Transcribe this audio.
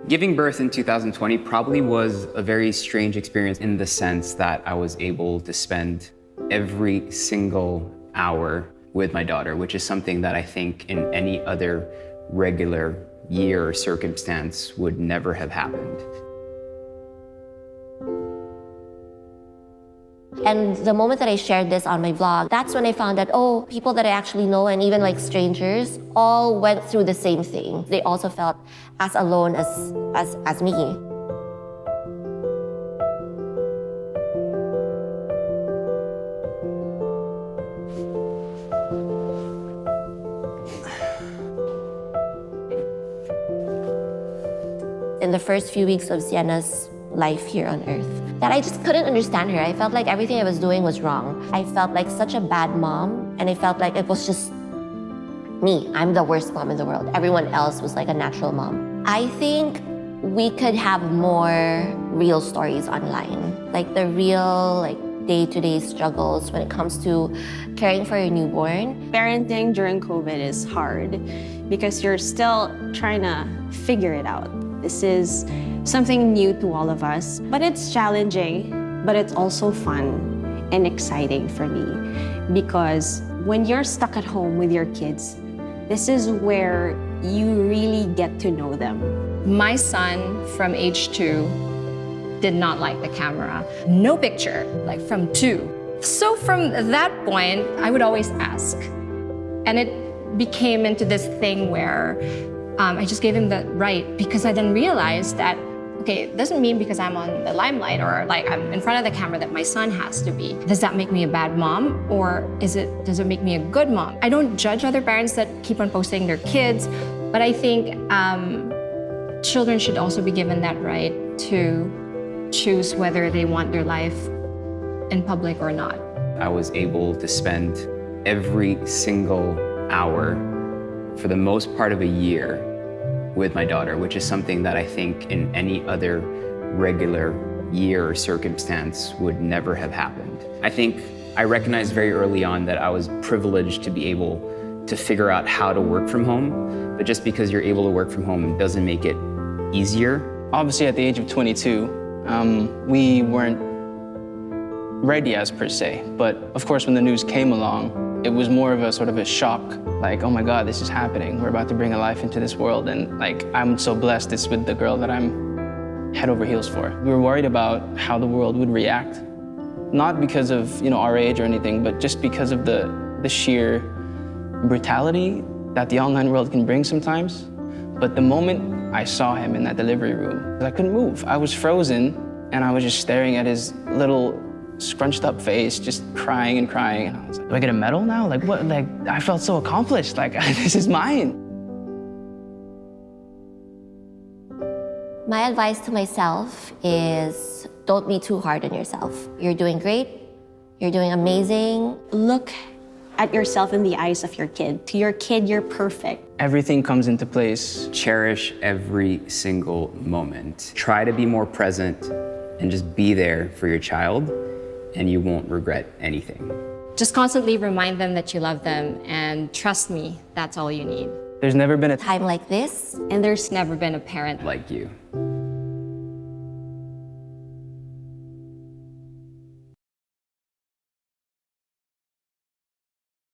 Giving birth in 2020 probably was a very strange experience in the sense that I was able to spend every single hour with my daughter, which is something that I think in any other regular year or circumstance would never have happened. And the moment that I shared this on my vlog, that's when I found that, oh, people that I actually know and even like strangers all went through the same thing. They also felt as alone as me. In the first few weeks of Sienna's life here on Earth, that I just couldn't understand her. I felt like everything I was doing was wrong. I felt like such a bad mom, and I felt like it was just me. I'm the worst mom in the world. Everyone else was like a natural mom. I think we could have more real stories online, like the real, day-to-day struggles when it comes to caring for your newborn. Parenting during COVID is hard because you're still trying to figure it out. This is something new to all of us, but it's challenging, but it's also fun and exciting for me because when you're stuck at home with your kids, this is where you really get to know them. My son from age 2 did not like the camera. No picture, like from 2. So from that point, I would always ask. And it became into this thing where I just gave him the right because I then realized that, okay, it doesn't mean because I'm on the limelight or like I'm in front of the camera that my son has to be. Does that make me a bad mom or does it make me a good mom? I don't judge other parents that keep on posting their kids, but I think children should also be given that right to choose whether they want their life in public or not. I was able to spend every single hour for the most part of a year with my daughter, which is something that I think in any other regular year or circumstance would never have happened. I think I recognized very early on that I was privileged to be able to figure out how to work from home, but just because you're able to work from home doesn't make it easier. Obviously, at the age of 22, we weren't ready as per se, but of course when the news came along, it was more of a sort of a shock, like, oh my God, this is happening. We're about to bring a life into this world, and like, I'm so blessed it's with the girl that I'm head over heels for. We were worried about how the world would react, not because of our age or anything, but just because of the sheer brutality that the online world can bring sometimes. But the moment I saw him in that delivery room, I couldn't move. I was frozen, and I was just staring at his little scrunched up face, just crying and crying. And I was like, do I get a medal now? Like what? Like I felt so accomplished, like this is mine. My advice to myself is don't be too hard on yourself. You're doing great, you're doing amazing. Look at yourself in the eyes of your kid. To your kid, you're perfect. Everything comes into place. Cherish every single moment. Try to be more present and just be there for your child, and you won't regret anything. Just constantly remind them that you love them, and trust me, that's all you need. There's never been a Time like this, And there's never been a parent Like you.